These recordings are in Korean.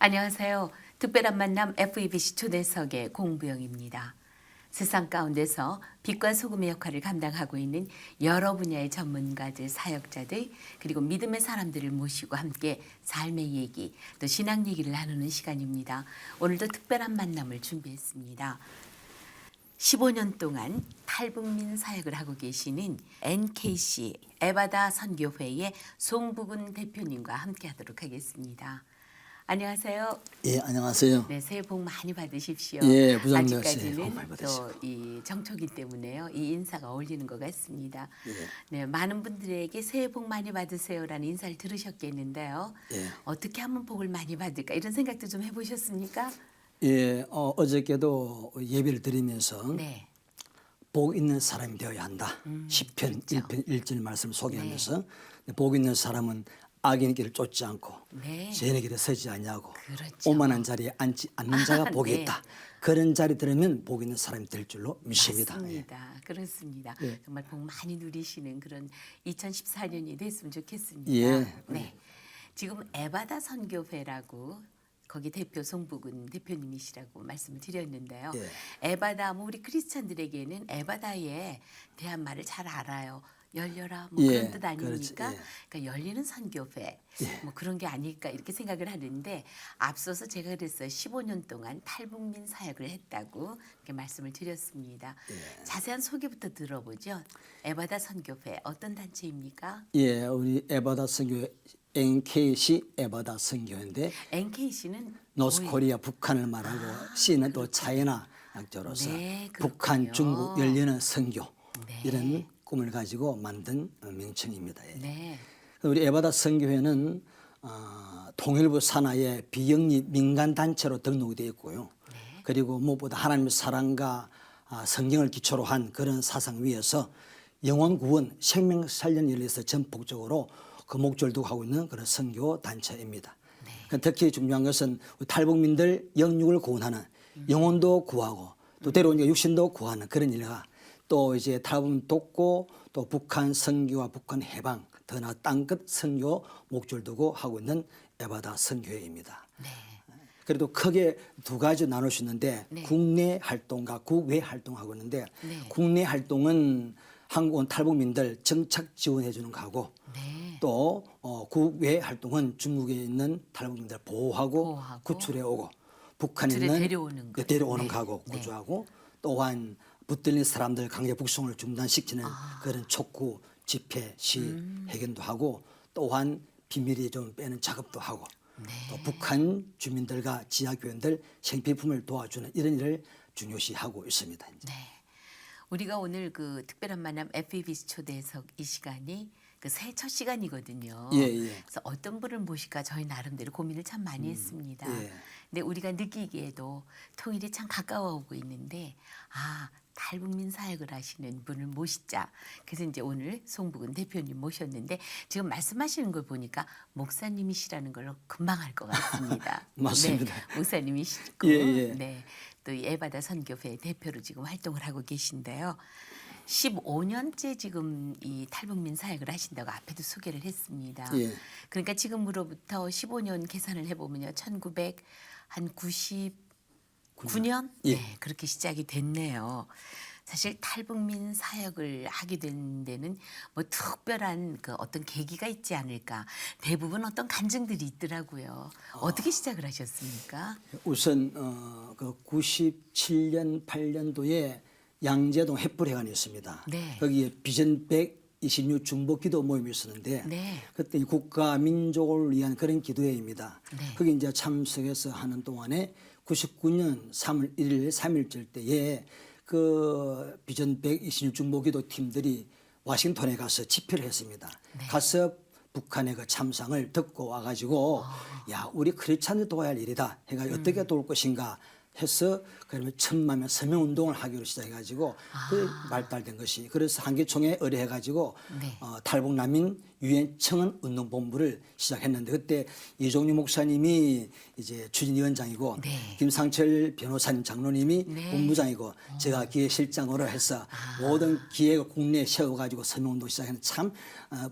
안녕하세요. 특별한 만남 FEBC 초대석의 공부영입니다. 세상 가운데서 빛과 소금의 역할을 감당하고 있는 여러 분야의 전문가들, 사역자들, 그리고 믿음의 사람들을 모시고 함께 삶의 얘기, 또 신앙 얘기를 나누는 시간입니다. 오늘도 특별한 만남을 준비했습니다. 15년 동안 탈북민 사역을 하고 계시는 NKC 에바다 선교회의 송부근 대표님과 함께 하도록 하겠습니다. 안녕하세요. 예, 안녕하세요. 네, 새해 복 많이 받으십시오. 예, 부장님 새해 복 아직까지는 많이 받으시고. 또 이 정초기 때문에요. 이 인사가 어울리는 것 같습니다. 예. 네, 많은 분들에게 새해 복 많이 받으세요라는 인사를 들으셨겠는데요. 예. 어떻게 하면 복을 많이 받을까 이런 생각도 좀 해보셨습니까? 예, 어저께도 예배를 드리면서 네, 복 있는 사람이 되어야 한다. 시편 그렇죠. 1편 1절 말씀 소개하면서 복 있는 사람은 악인의 길을 쫓지 않고 네. 죄인의 길에 서지 아니하고 그렇죠. 오만한 자리에 앉지 않는 자가 복이 네. 있다. 그런 자리 들으면 복 있는 사람이 될 줄로 믿습니다. 예. 맞습니다. 그렇습니다. 예. 정말 복 많이 누리시는 그런 2014년이 됐으면 좋겠습니다. 예. 네. 지금 에바다 선교회라고 거기 대표 송부근 대표님이시라고 말씀을 드렸는데요. 예. 에바다 뭐 우리 크리스찬들에게는 에바다에 대한 말을 잘 알아요. 열려라 뭐 예, 그런 뜻 아닙니까? 그렇지, 예. 그러니까 열리는 선교회 예. 뭐 그런 게 아닐까 이렇게 생각을 하는데 앞서서 제가 그랬어요. 15년 동안 탈북민 사역을 했다고 이렇게 말씀을 드렸습니다. 예. 자세한 소개부터 들어보죠. 에바다 선교회 어떤 단체입니까? 예, 우리 에바다 선교회 NKC 에바다 선교회인데 NKC는 노스코리아 북한을 말하고 C는 또 차이나 약자로서 네, 북한, 그렇군요. 중국 열리는 선교 네. 이런 꿈을 가지고 만든 명칭입니다. 예. 네. 우리 에바다 선교회는 통일부 산하의 비영리 민간 단체로 등록이 되어 있고요. 네. 그리고 무엇보다 하나님의 사랑과 성경을 기초로 한 그런 사상 위에서 영혼 구원, 생명 살리는 일에 서 전폭적으로 그 목적을 두고 하고 있는 그런 선교 단체입니다. 네. 특히 중요한 것은 탈북민들 영육을 구원하는 영혼도 구하고 또 데려온 육신도 구하는 그런 일과 또 이제 탈북민 돕고 또 북한 선교와 북한 해방 더 나아 땅끝 선교 목적을 두고 하고 있는 에바다 선교회입니다. 네. 그래도 크게 두 가지 나눌 수 있는데 네. 국내 활동과 국외 활동하고 있는데 네. 국내 활동은 한국 온 탈북민들 정착 지원해 주는 거하고 네. 또 국외 활동은 중국에 있는 탈북민들 보호하고 구출해 오고 북한에 구출해 있는 데려오는 거. 데려오는 네. 거하고 네. 구조하고 또한 붙들린 사람들 강제 북송을 중단시키는 그런 촉구 집회 시 회견도 하고 또한 비밀이 좀 빼는 작업도 하고 네. 또 북한 주민들과 지하 교인들 생필품을 도와주는 이런 일을 중요시하고 있습니다. 이제. 네. 우리가 오늘 그 특별한 만남 FEBC 초대석 이 시간이 그 새해 첫 시간이거든요. 예, 예. 그래서 어떤 분을 모실까 저희 나름대로 고민을 참 많이 했습니다. 예. 근데 우리가 느끼기에도 통일이 참 가까워오고 있는데 탈북민 사역을 하시는 분을 모시자. 그래서 이제 오늘 송부근 대표님 모셨는데 지금 말씀하시는 걸 보니까 목사님이시라는 걸 금방 알 것 같습니다. 맞습니다. 네, 목사님이시고 예, 예. 네, 또 이 에바다 선교회 대표로 지금 활동을 하고 계신데요. 15년째 지금 이 탈북민 사역을 하신다고 앞에도 소개를 했습니다. 예. 그러니까 지금으로부터 15년 계산을 해보면요, 1999년 예. 네, 그렇게 시작이 됐네요. 사실 탈북민 사역을 하게 된 데는 뭐 특별한 그 어떤 계기가 있지 않을까. 대부분 어떤 간증들이 있더라고요. 어떻게 시작을 하셨습니까? 우선 그 97년 8년도에 양재동 횃불회관이 있습니다. 네. 거기에 비전 126 중보 기도 모임이 있었는데 네. 그때 이 국가 민족을 위한 그런 기도회입니다. 네. 거기 이제 참석해서 하는 동안에 99년 3월 1일 3일절 때에 그 비전 126 중보 기도 팀들이 워싱턴에 가서 집회를 했습니다. 네. 가서 북한의 그 참상을 듣고 와가지고 야 우리 크리스찬을 도와야 할 일이다 해가지고 어떻게 도울 것인가 해서 그러면 1000만 명 서명 운동을 하기로 시작해가지고 그 발달된 것이 그래서 한기총에 의뢰해가지고 네. 탈북 난민 유엔 청원 운동본부를 시작했는데 그때 이종유 목사님이 이제 추진위원장이고 네. 김상철 변호사님 장로님이 네. 본부장이고 제가 기획실장으로 해서 모든 기획을 국내에 세워가지고 서명운동 시작했는데 참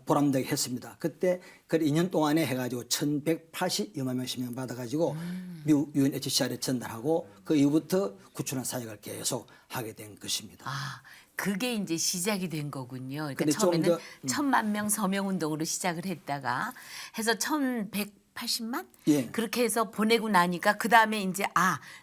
보람되게 했습니다. 그때 그 2년 동안에 해가지고 1,180여만 명 시명 받아가지고 미국 UNHCR에 전달하고 그 이후부터 구출한 사역을 계속 하게 된 것입니다. 아, 그게 이제 시작이 된 거군요. 그러니까 근데 좀 처음에는 더, 1,000만 명 서명 운동으로 시작을 했다가 해서 1,180만 예. 그렇게 해서 보내고 나니까 그 다음에 이제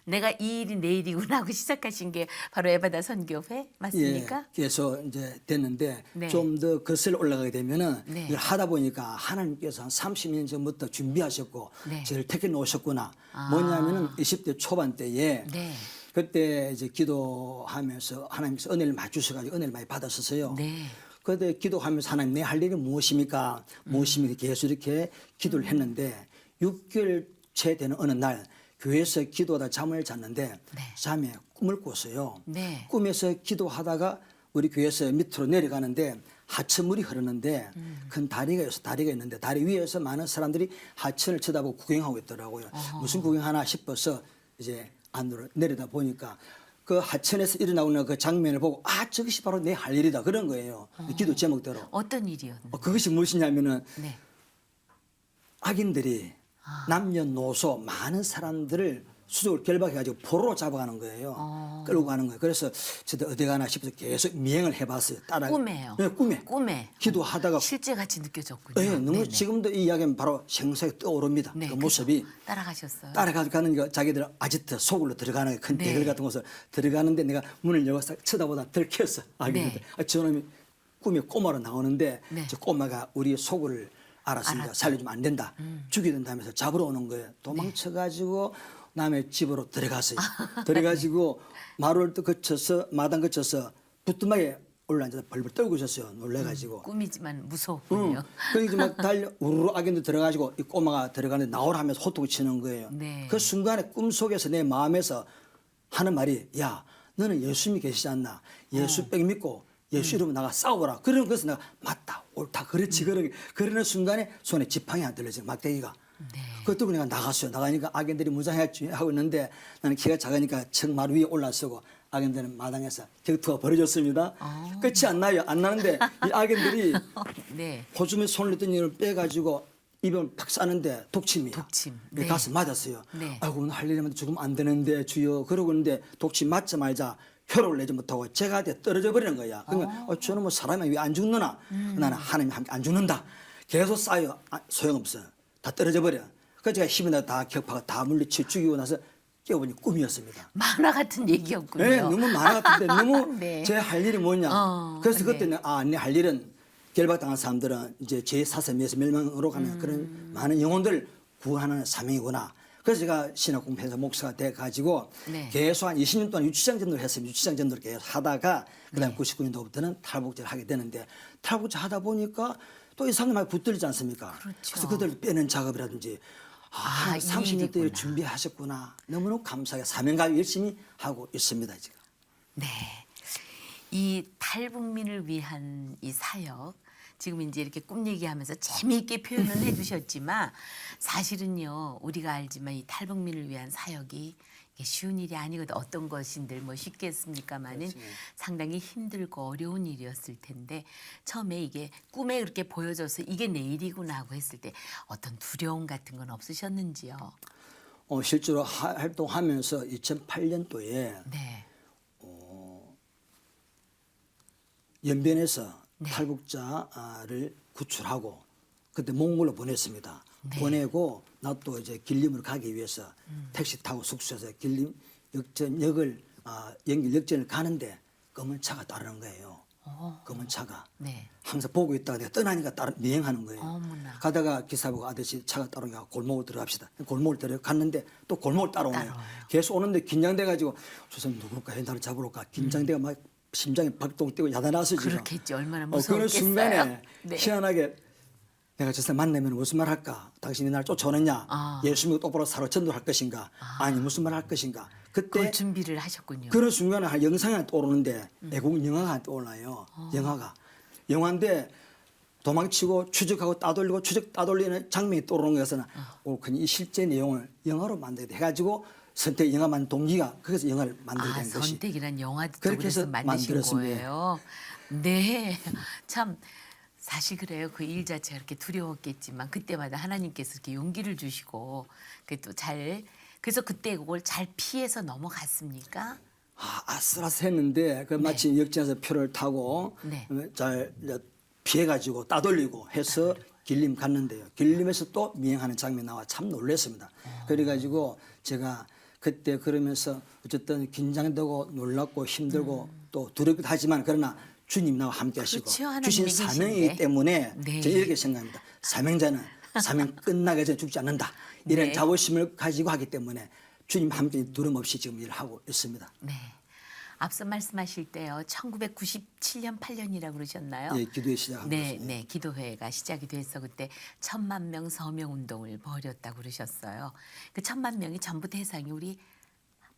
내가 이 일이 내 일이구나 하고 시작하신 게 바로 에바다 선교회 맞습니까? 예, 그래서 이제 됐는데 네. 좀 더 거슬러 올라가게 되면은 네. 이걸 하다 보니까 하나님께서 한 30년 전부터 준비하셨고 네. 저를 택해 놓으셨구나. 뭐냐면은 20대 초반 때에 네. 그때 이제 기도하면서 하나님께서 은혜를 많이 주셔가지고 은혜를 많이 받았었어요. 네. 그때 기도하면서 하나님 내 할 일이 무엇입니까? 무엇입니까? 계속 이렇게 기도를 했는데 6개월 채 되는 어느 날 교회에서 기도하다 잠을 잤는데 네. 잠에 꿈을 꿨어요. 네. 꿈에서 기도하다가 우리 교회에서 밑으로 내려가는데 하천물이 흐르는데 큰 다리가 있는데 다리 위에서 많은 사람들이 하천을 쳐다보고 구경하고 있더라고요. 무슨 구경하나 싶어서 이제 안으로 내려다 보니까 그 하천에서 일어나오는 그 장면을 보고 저것이 바로 내 할 일이다 그런 거예요. 기도 제목대로. 어떤 일이었나요? 그것이 무엇이냐면은 네. 악인들이 남녀노소 많은 사람들을 수족을 결박해가지고 포로로 잡아가는 거예요. 끌고 가는 거예요. 그래서 저도 어디 가나 싶어서 계속 미행을 해봤어요. 따라. 꿈에요. 네, 꿈에. 꿈에. 기도하다가. 실제 같이 느껴졌군요. 네, 너무 네네. 지금도 이 이야기는 바로 생생하게 떠오릅니다. 네, 그 그죠? 모습이. 따라가셨어요. 따라가는 거 자기들 아지트 속으로 들어가는 거예요. 큰 네. 대걸 같은 곳을 들어가는데 내가 문을 열고 싹 쳐다보다 들켰어. 아기한테. 네. 저놈이 꿈에 꼬마로 나오는데 네. 저 꼬마가 우리 속을 알았습니다. 알았다. 살려주면 안 된다. 죽여야 된다 하면서 잡으러 오는 거예요. 도망쳐가지고 남의 집으로 들어갔어요. 들어가지고 마루를 또 거쳐서 마당 거쳐서 부뚜막에 올라앉아서 벌벌 떨고 있었어요. 놀래가지고. 꿈이지만 무서웠군요. 그래서 막 달려 우르르 악인들 들어가지고 이 꼬마가 들어가는데 나오라 하면서 호통을 치는 거예요. 네. 그 순간에 꿈속에서 내 마음에서 하는 말이 야 너는 예수님이 계시지 않나. 예수 백 믿고 예수 이름으로 나가 싸워라. 그러는 것에서 내가 맞다 옳다 그렇지 그러는 순간에 손에 지팡이 안 들려져 막대기가. 네. 그것 때문에 내가 나갔어요. 나가니까 악인들이 무장하고 있는데 나는 키가 작으니까 청 마루 위에 올라서고 악인들은 마당에서 격투가 벌어졌습니다. 끝이 안 나요. 안 나는데 이 악인들이 네. 호주머니 손을 넣던 이를 빼가지고 입을 팍 싸는데 독침이야. 독침. 네. 네. 가서 맞았어요. 네. 아이고 오늘 할 일이면 죽으면 안 되는데 주여 그러고 있는데 독침 맞자마자 혀를 내지 못하고 제가 떨어져 버리는 거야. 그러니까 저는 뭐 사람이 왜 안 죽느나? 나는 하나님이 함께 안 죽는다. 계속 쌓여 소용없어. 다 떨어져 버려. 그래서 제가 힘이 나서 다 격파가 다 물리쳐 죽이고 나서 깨어보니 꿈이었습니다. 만화 같은 얘기였군요. 네, 너무 많아 같은데 너무 네. 제 할 일이 뭐냐. 그래서 네. 그때는 내 할 일은 결박당한 사람들은 이제 제 사슴에서 멸망으로 가는 그런 많은 영혼들 구하는 사명이구나. 그래서 제가 신학공부해서 목사가 돼가지고 네. 계속 한 20년 동안 유치장 전도를 했어요. 유치장 전도를 계속 하다가 그다음 네. 99년도부터는 탈북제를 하게 되는데 탈북제 하다 보니까 또 이 사람들이 붙들리지 않습니까? 그렇죠. 그래서 그들 빼는 작업이라든지 이 30년 때 일이구나. 준비하셨구나. 너무너무 감사하게 사명감 열심히 하고 있습니다. 지금. 네. 이 탈북민을 위한 이 사역 지금 이제 이렇게 꿈 얘기하면서 재미있게 표현을 해주셨지만 사실은요 우리가 알지만 이 탈북민을 위한 사역이 이게 쉬운 일이 아니거든. 어떤 것인들 뭐 쉽겠습니까마는 그렇지. 상당히 힘들고 어려운 일이었을 텐데 처음에 이게 꿈에 그렇게 보여져서 이게 내 일이구나 하고 했을 때 어떤 두려움 같은 건 없으셨는지요? 실제로 활동하면서 2008년도에 네. 연변에서 네. 탈북자를 구출하고 그때 몽골로 보냈습니다. 네. 보내고 나 또 이제 길림으로 가기 위해서 택시 타고 숙소에서 길림 역전역을 연길 역전을 가는데 검은 차가 따르는 거예요. 검은 차가. 네. 항상 보고 있다가 내가 떠나니까 미행하는 거예요. 어머나. 가다가 기사보고 아저씨 차가 따라오니까 골목을 들어갑시다. 골목을 들어갔는데 또 골목을 따라오네요. 따라와요. 계속 오는데 긴장돼가지고 저 사람 누굴까 나를 잡으러 올까 긴장돼가 막 심장이 박동 뛰고 야단났어 지금. 그렇겠지. 얼마나 그런 무서웠겠어요. 순간에 네. 희한하게 내가 저 사람 만나면 무슨 말 할까? 당신이 날 쫓아오느냐? 예수 믿고 똑바로 살아 전도할 것인가? 아니 무슨 말 할 것인가? 그때 그걸 준비를 하셨군요. 그런 순간에 한 영상이 하나 떠오르는데 애국 영화가 하나 떠올라요. 영화인데 도망치고 추적하고 따돌리고 추적 따돌리는 장면이 떠오르는 것은 옳거니 이 실제 내용을 영화로 만들게 해가지고 선택 영화 만든 동기가 거기서 영화를 만들게 된 것이 선택이란 영화도 그렇게 그래서 해서 만드신 만들었습니다. 거예요. 네, 참 사실 그래요. 그 일 자체가 그렇게 두려웠겠지만 그때마다 하나님께서 이렇게 용기를 주시고 그또 잘 그래서 그때 그걸 잘 피해서 넘어갔습니까? 아슬아슬했는데 그 마치 역전에서 표를 타고 네. 잘 피해가지고 따돌리고 해서 길림 갔는데요. 길림에서 또 미행하는 장면이 나와 참 놀랐습니다. 그래가지고 제가 그때 그러면서 어쨌든 긴장되고 놀랍고 힘들고 또 두렵기도 하지만 그러나 주님 나와 함께 하시고 그렇죠. 주신 하나님이 사명이기 계신데. 때문에 네. 저는 이렇게 생각합니다. 사명자는 사명 끝나기 전에 죽지 않는다. 이런 네. 자부심을 가지고 하기 때문에 주님 함께 두려움 없이 지금 일을 하고 있습니다. 네. 앞서 말씀하실 때요. 1997년 8년이라고 그러셨나요? 예, 기도에 시작한 네, 것입니다. 네, 기도회가 시작이 돼서 그때 1,000만 명 서명 운동을 벌였다고 그러셨어요. 그 1,000만 명이 전부 대상이 우리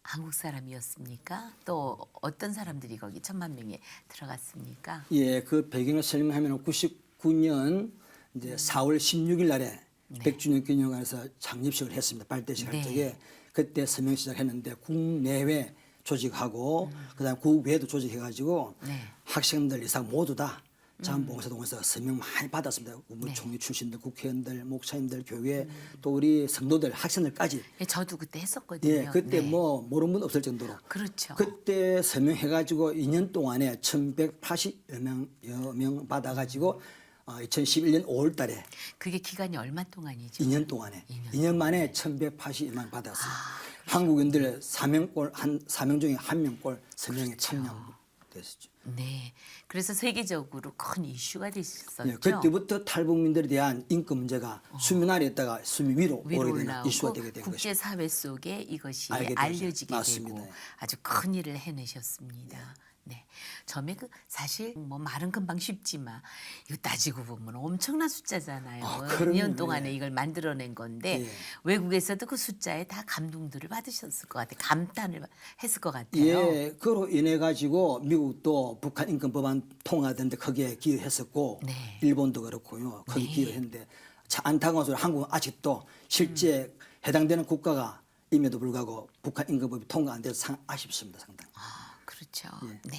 한국 사람이었습니까? 또 어떤 사람들이 거기 1,000만 명에 들어갔습니까? 예, 그 배경을 설명하면 99년 이제 4월 16일 날에 100주년 기념관에서 창립식을 했습니다. 발대식 할 네. 적에 그때 서명 시작했는데 국내외 조직하고 그다음 국외도 조직해가지고 네. 학생들 이상 모두 다 자원봉사동에서 서명 많이 받았습니다. 국무총리 출신들, 국회의원들, 목사님들, 교회 또 우리 성도들, 학생들까지. 예, 저도 그때 했었거든요. 예, 그때 네. 뭐 모르는 분 없을 정도로. 그렇죠. 그때 서명해가지고 2년 동안에 1,180여 명 받아가지고 2011년 5월달에 그게 기간이 얼마 동안이죠? 2년 동안에 2년 만에 1,180만 받았어요. 아, 한국인들 4명꼴 한 4명 중에 1명꼴 서명에 참여 됐었죠. 네. 그래서 세계적으로 큰 이슈가 됐었죠. 예, 그때부터 탈북민들에 대한 인권 문제가 수면 아래 있다가 수면 위로 위로 오르게 되는 올라오고 이슈가 되게 된 것이죠. 국제사회 속에 이것이 알게 되죠. 알려지게 맞습니다. 되고 아주 큰 일을 해내셨습니다. 네, 처음에 그 사실 뭐 말은 금방 쉽지만 이거 따지고 보면 엄청난 숫자잖아요. 그럼요. 2년 동안에 예. 이걸 만들어낸 건데 예. 외국에서도 그 숫자에 다 감동들을 받으셨을 것 같아요. 감탄을 했을 것 같아요. 예, 그로 인해 가지고 미국도 북한 인권 법안 통과되는데 거기에 기여했었고 네. 일본도 그렇고요. 거기 기여했는데 참 안타까운 소리 한국은 아직도 실제 해당되는 국가가 임에도 불구하고 북한 인권법이 통과 안 돼서 아쉽습니다, 상당히. 아, 그렇죠. 예. 네.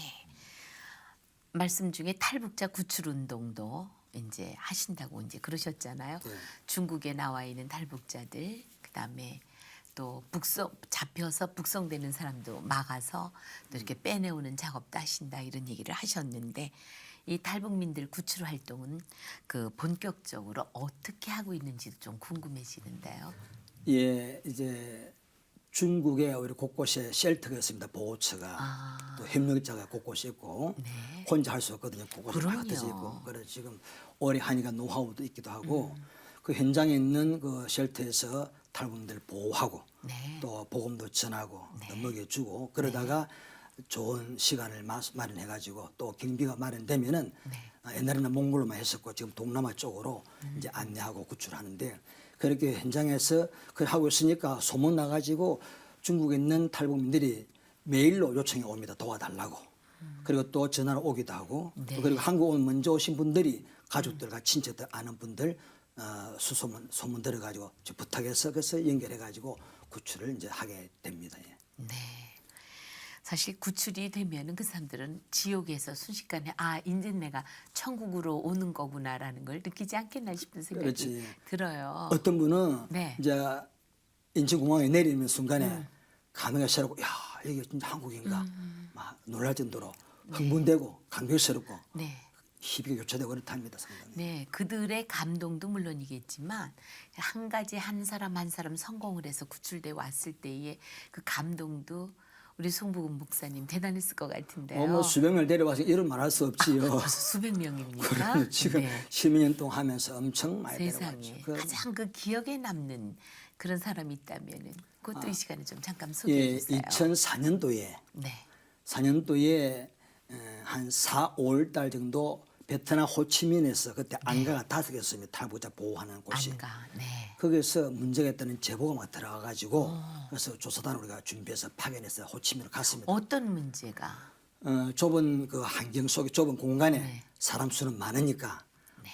말씀 중에 탈북자 구출 운동도 이제 하신다고 이제 그러셨잖아요. 네. 중국에 나와 있는 탈북자들, 그다음에 또 북송 잡혀서 북송되는 사람도 막아서 또 이렇게 빼내오는 작업도 하신다 이런 얘기를 하셨는데 이 탈북민들 구출 활동은 그 본격적으로 어떻게 하고 있는지도 좀 궁금해지는데요. 예, 이제 중국에 오히려 곳곳에 쉘터가 있습니다. 보호처가 또 협력자가 곳곳에 있고 네. 혼자 할 수 없거든요. 곳곳에 다 그럼요. 흩어져 있고 그래서 지금 오래 하니까 노하우도 있기도 하고 그 현장에 있는 그 쉘터에서 탈북민들 보호하고 네. 또 복음도 전하고 또 먹여주고 그러다가 좋은 시간을 마련해가지고 또 경비가 마련되면은 옛날에는 몽골로만 했었고 지금 동남아 쪽으로 이제 안내하고 구출하는데 그렇게 현장에서 그 하고 있으니까 소문 나가지고 중국에 있는 탈북민들이 메일로 요청이 옵니다. 도와달라고. 그리고 또 전화로 오기도 하고 네. 또 그리고 한국 먼저 오신 분들이 가족들과 친척들 아는 분들 소문 들어가지고 부탁해서 그래서 연결해가지고 구출을 이제 하게 됩니다. 예. 네. 사실 구출이 되면은 그 사람들은 지옥에서 순식간에 아 이제 내가 천국으로 오는 거구나라는 걸 느끼지 않겠나 싶은 생각이 그렇지. 들어요. 어떤 분은 네. 이제 인천공항에 내리는 순간에 감회가 새롭고 야 이게 진짜 한국인가 막 놀랄 정도로 흥분되고 감격스럽고 네. 희비가 교차되고 그렇답니다. 상당히. 네, 그들의 감동도 물론이겠지만 한 가지 한 사람 한 사람 성공을 해서 구출돼 왔을 때의 그 감동도 우리 송복은 목사님 대단했을 것 같은데요. 뭐 수백 명 데려와서 이런 말할 수 없지요. 벌써 수백 명입니까? 그럼 지금 네. 12년 동안 하면서 엄청 많이 세상에 데려왔죠. 그, 가장 그 기억에 남는 그런 사람이 있다면은 그것도 이 시간에 좀 잠깐 소개해 예, 주세요. 2004년도에 네. 4년도에 한 4, 5월 달 정도 베트남 호치민에서 그때 안가가 5개였습니다. 탈북자 보호하는 곳이. 안가. 네. 거기서 문제가 있다는 제보가 막 들어가가지고 그래서 조사단을 우리가 준비해서 파견해서 호치민으로 갔습니다. 어떤 문제가? 좁은 그 환경 속에 좁은 공간에 네. 사람 수는 많으니까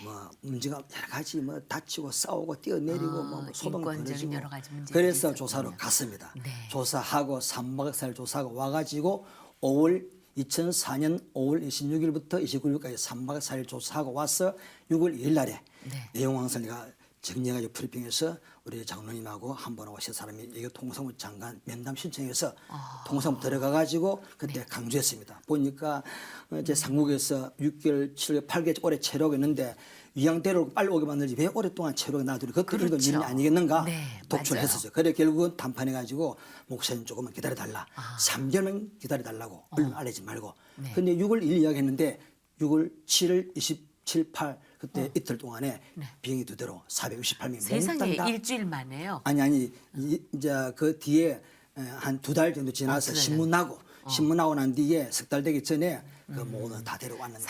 뭐 문제가 여러 가지 뭐 다치고 싸우고 뛰어내리고 뭐 소동 인권적인 벌어지고 여러 가지 문제들이 그래서 있었군요. 조사로 갔습니다. 네. 조사하고 3박 4일 조사하고 와가지고 2004년 5월 26일부터 29일까지 3박 4일 조사하고 와서 6월 2일 날에 네. 내용 항상 내가 정리해가지고 브리핑해서 우리 장로님하고 한번하고 세 사람이 이게 통상부 장관 면담 신청해서 통상부 들어가가지고 그때 강조했습니다. 보니까 이제 상국에서 6개월, 7개월, 8개월 오래 체류하고 있는데 위양대로 빨리 오게 만들지 왜 오랫동안 체류하게 놔두니 그것도 이런 그렇죠. 일이 아니겠는가 네, 독촉을 맞아요. 했었어요. 그래 결국은 담판해가지고 목사님 조금만 기다려달라. 3개월만 기다려달라고 얼른 알리지 말고. 네. 근데 6월 1일 이야기했는데 6월 7일, 27, 8 그때 이틀 동안에 비행기 2대로 468명 세상에 일주일 만에요. 아니 이제 그 뒤에 한 2달 정도 지나서 신문 나고 신문 나고 난 뒤에 석 달 되기 전에 그 모두 다 데려왔는데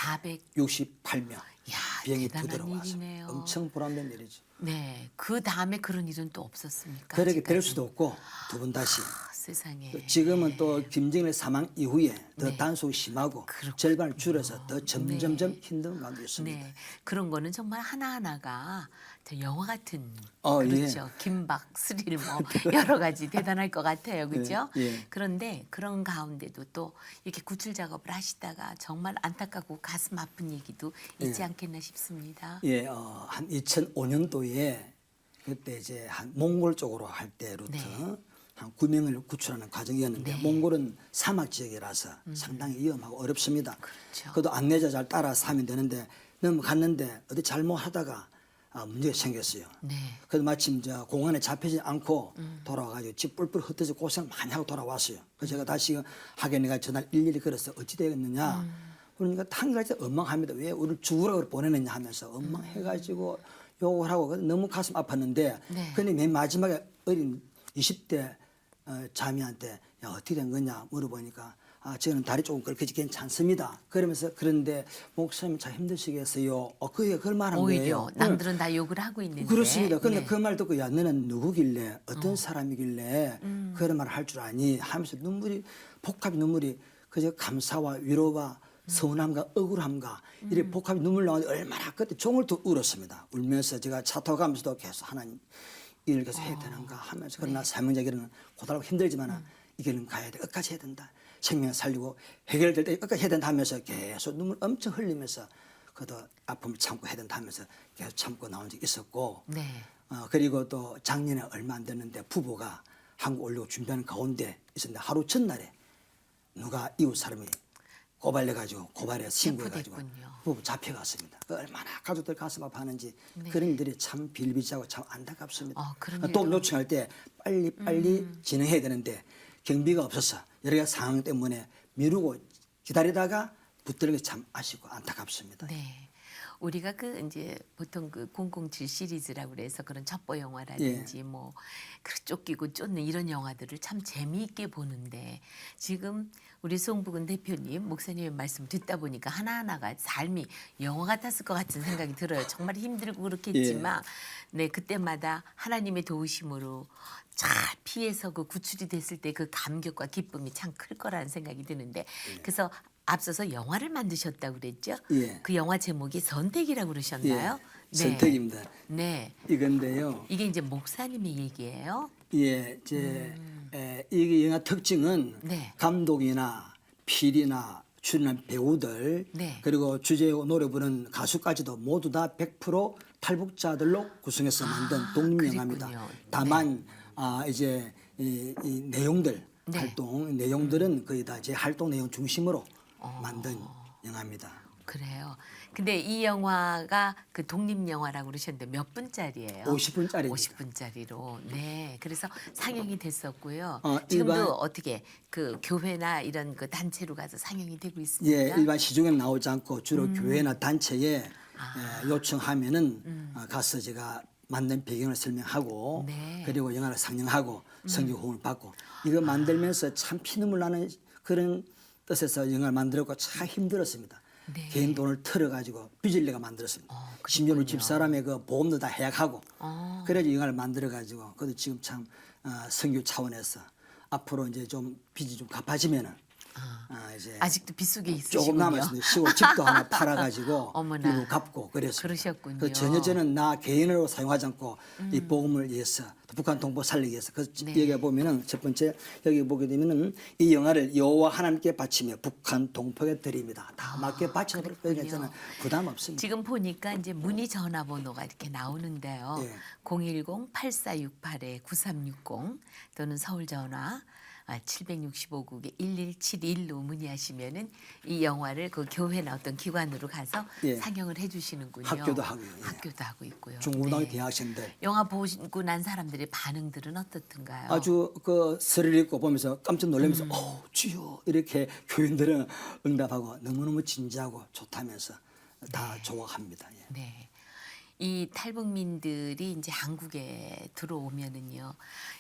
68명 야, 비행기 대단한 2대로 와서 일이네요. 엄청 보람된 일이죠. 네, 그 다음에 그런 일은 또 없었습니까? 그렇게 될 아직까지? 수도 없고 두 번 다시 세상에. 지금은 또 김정일 사망 이후에 더 네. 단속이 심하고 그렇군요. 절반을 줄여서 더 점점점 힘든 가운데 있습니다. 네, 그런 거는 정말 하나하나가 저 영화 같은 예. 그렇죠. 김박 스릴 뭐 여러 가지 대단할 것 같아요, 그렇죠? 예. 그런데 그런 가운데도 또 이렇게 구출 작업을 하시다가 정말 안타깝고 가슴 아픈 얘기도 있지 않겠나 싶습니다. 예, 한 2005년도에 그때 이제 한 몽골 쪽으로 할 때 루트 네. 한 9명을 구출하는 과정이었는데 네. 몽골은 사막 지역이라서 상당히 위험하고 어렵습니다. 그렇죠. 그래도 안내자 잘 따라서 하면 되는데 넘어갔는데 어디 잘못하다가 문제가 생겼어요. 네. 그래도 마침 공항에 잡히지 않고 돌아와가지고 집 뿔뿔 흩어져 고생 많이 하고 돌아왔어요. 그래서 제가 다시 하게 내가 전화를 일일이 걸어서 어찌 되겠느냐. 그러니까 한가지 엉망합니다. 왜 우리를 죽으라고 보내느냐 하면서 엉망해가지고 욕을 하고 너무 가슴 아팠는데 네. 근데 맨 마지막에 어린 20대 자매한테 야 어떻게 된 거냐 물어보니까 저는 다리 조금 긁혀지 괜찮습니다. 그러면서 그런데 목사님 참 힘드시겠어요. 그게 그걸 말한 오히려 거예요. 남들은 다 욕을 하고 있는데. 그렇습니다. 근데 네. 그 말 듣고 야 너는 누구길래 어떤 사람이길래 그런 말을 할 줄 아니 하면서 눈물이 복합 눈물이 그저 감사와 위로와 서운함과 억울함과 이렇게 복합 눈물 나오는데 얼마나 그때 종을 또 울었습니다. 울면서 제가 차 타고 가면서도 계속 하나님 일을 계속 해야 되는가 하면서 그러나 사명자 길은 고달하고 힘들지만 이 길은 가야 돼. 끝까지 해야 된다. 생명 살리고 해결될 때 끝까지 해야 된다 하면서 계속 눈물 엄청 흘리면서 그도 아픔을 참고 해야 된다 하면서 계속 참고 나온 적이 있었고 네. 그리고 또 작년에 얼마 안 됐는데 부부가 한국 오려고 준비하는 가운데 있었는데 하루 전날에 누가 이웃 사람이 고발해가지고 고발해서 신고해가지고 체포됐군요. 부부 잡혀갔습니다. 얼마나 가족들 가슴 아파하는지 그런 일들이 참 빌비지하고 참 안타깝습니다. 그런 또 일도. 요청할 때 빨리 진행해야 되는데 경비가 없어서 여러 가지 상황 때문에 미루고 기다리다가 붙들게 참 아쉽고 안타깝습니다. 네. 우리가 그 이제 보통 그 007 시리즈라고 그래서 그런 첩보 영화라든지 뭐 그 쫓기고 쫓는 이런 영화들을 참 재미있게 보는데 지금 우리 송북은 대표님 목사님의 말씀 듣다 보니까 하나하나가 삶이 영화 같았을 것 같은 생각이 들어요. 정말 힘들고 그렇겠지만 네 그때마다 하나님의 도우심으로 잘 피해서 그 구출이 됐을 때 그 감격과 기쁨이 참 클 거라는 생각이 드는데 그래서 앞서서 영화를 만드셨다고 그랬죠? 예. 그 영화 제목이 선택이라고 그러셨나요? 예, 선택입니다. 네. 이건데요. 이게 이제 목사님의 얘기예요. 예, 이게 영화 특징은 네. 감독이나 PD나 출연한 배우들 네. 그리고 주제곡 노래 부르는 가수까지도 모두 다 100% 탈북자들로 구성해서 만든 독립영화입니다. 그랬군요. 다만 이제 이 내용들 네. 활동 내용들은 거의 다 제 활동 내용 중심으로 만든 영화입니다. 그래요. 근데 이 영화가 그 독립 영화라고 그러셨는데 몇 분짜리예요? 50분짜리입니다. 50분짜리로. 네. 그래서 상영이 됐었고요. 일반- 지금도 어떻게 그 교회나 이런 그 단체로 가서 상영이 되고 있습니다. 예, 일반 시중에는 나오지 않고 주로 교회나 단체에 요청하면은 가서 제가 만든 배경을 설명하고 네. 그리고 영화를 상영하고 성경 호응을 받고 이거 만들면서 참 피눈물 나는 그런 뜻에서 영화를 만들었고 참 힘들었습니다. 네. 개인 돈을 털어가지고 빚을 내가 만들었습니다. 심지어 우리 집사람의 그 보험도 다 해약하고 그래서 영화를 만들어가지고 그것도 지금 참 성교 차원에서 앞으로 이제 좀 빚이 좀 갚아지면은 이제 아직도 빗속에 있으시군요. 조금 남았습니다. 시골 집도 하나 팔아가지고 어머나. 일부 갚고 그랬습니다. 그러셨군요. 그 전혀 저는 나 개인으로 사용하지 않고 이 복음을 위해서 또 북한 동포 살리기 위해서 그 네. 여기 보면은 첫 번째 여기 보게 되면은 이 영화를 여호와 하나님께 바치며 북한 동포에 드립니다. 다 맞게 바쳐버리고 그렇군요. 저는 부담 없습니다. 지금 보니까 이제 문의 전화번호가 이렇게 나오는데요. 예. 010-8468-9360 또는 서울 전화 765국에 1171로 문의하시면은 이 영화를 그 교회나 어떤 기관으로 가서 예. 상영을 해주시는군요. 학교도 하고요. 예. 학교도 하고 있고요. 중고등학교 네. 대학생들 영화 보고 난 사람들의 반응들은 어떻든가요? 아주 그 스릴 있고 보면서 깜짝 놀라면서 주여 이렇게 교인들은 응답하고 너무너무 진지하고 좋다면서 다 좋아합니다. 예. 네. 이 탈북민들이 이제 한국에 들어오면은요,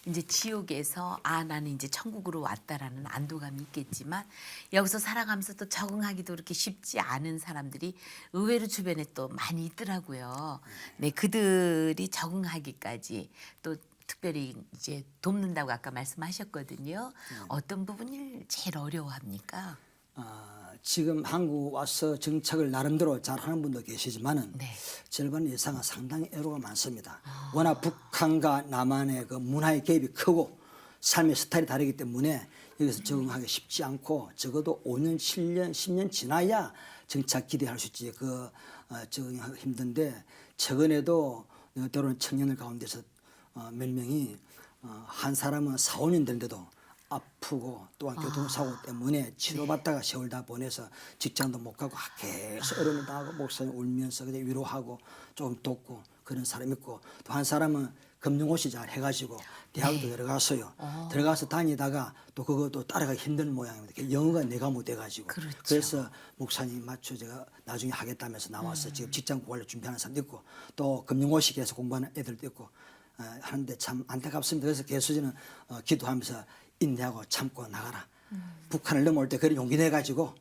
이제 지옥에서 나는 이제 천국으로 왔다라는 안도감이 있겠지만 여기서 살아가면서 또 적응하기도 그렇게 쉽지 않은 사람들이 의외로 주변에 또 많이 있더라고요. 네, 그들이 적응하기까지 또 특별히 이제 돕는다고 아까 말씀하셨거든요. 어떤 부분을 제일 어려워합니까? 지금 한국 와서 정착을 나름대로 잘하는 분도 계시지만은 네. 절반 이상은 상당히 애로가 많습니다. 워낙 북한과 남한의 그 문화의 갭이 크고 삶의 스타일이 다르기 때문에 여기서 적응하기 쉽지 않고 적어도 5년, 7년, 10년 지나야 정착 기대할 수 있지 적응하기 힘든데 최근에도 때로는 청년들 가운데서 몇 명이 한 사람은 4, 5년 됐는데도 아프고 또한 교통사고 때문에 치료받다가 세월 다 보내서 직장도 못 가고 계속 어려움을 당하고 목사님 울면서 그냥 위로하고 조금 돕고 그런 사람이 있고 또 한 사람은 금융고시 잘 해가지고 대학도 들어갔어요. 들어가서 다니다가 또 그것도 따라가기 힘든 모양입니다. 영어가 내가 못해가지고 그렇죠. 그래서 목사님 맞춰 제가 나중에 하겠다면서 나와서 지금 직장 구하려 준비하는 사람도 있고 또 금융고시 계속 공부하는 애들도 있고 하는데 참 안타깝습니다. 그래서 계속 저는 기도하면서 인내하고 참고 나가라. 북한을 넘어올 때 그런 용기 내가지고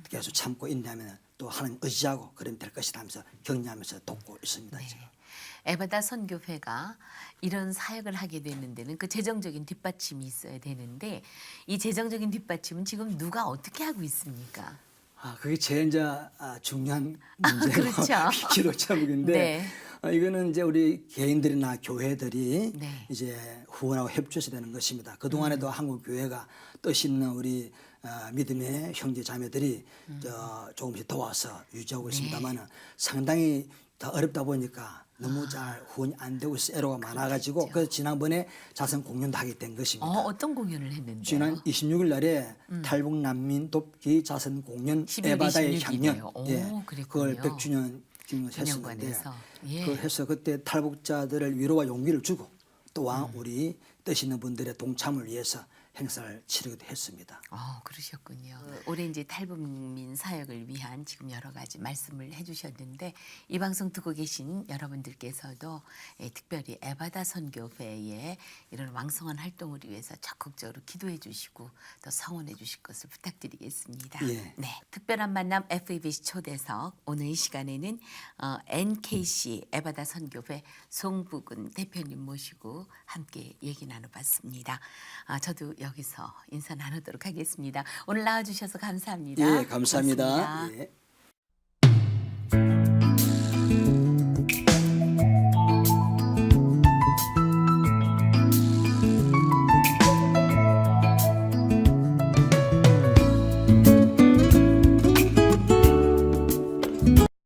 계속 참고 인내하면 또 하나님 의지하고 그러면 될 것이다 하면서 격려하면서 돕고 있습니다. 지금. 에바다 선교회가 이런 사역을 하게 되는 데는 그 재정적인 뒷받침이 있어야 되는데 이 재정적인 뒷받침은 지금 누가 어떻게 하고 있습니까? 그게 제일 이제 중요한 문제고 그렇죠. 기도 제목인데 네. 이거는 이제 우리 개인들이나 교회들이 네. 이제 후원하고 협조해야 되는 것입니다. 그 동안에도 한국 교회가 뜻 있는 우리 믿음의 형제 자매들이 조금씩 도와서 유지하고 있습니다만은 상당히 더 어렵다 보니까 너무 잘 후원이 안 되고 있어 애로가 많아가지고 그래서 지난번에 자선 공연도 하게 된 것입니다. 어떤 공연을 했는데요? 지난 26일 날에 탈북 난민 돕기 자선 공연 12월 에바다의 26일 향연 이네요. 오, 그걸 그랬군요. 100주년 기념을 했었는데 기념관에서. 예. 그 해서 그때 탈북자들을 위로와 용기를 주고 또한 우리 뜻 있는 분들의 동참을 위해서 행사를 치르기도 했습니다. 그러셨군요. 올해 이제 탈북민 사역을 위한 지금 여러 가지 말씀을 해주셨는데 이 방송 듣고 계신 여러분들께서도 특별히 에바다 선교회의 이런 왕성한 활동을 위해서 적극적으로 기도해 주시고 또 성원해 주실 것을 부탁드리겠습니다. 예. 네, 특별한 만남 FEBC 초대석 오늘 이 시간에는 NKC 에바다 선교회 송부근 대표님 모시고 함께 얘기 나눠봤습니다. 저도 여기서 인사 나누도록 하겠습니다. 오늘 나와주셔서 감사합니다. 예, 감사합니다. 고맙습니다. 예.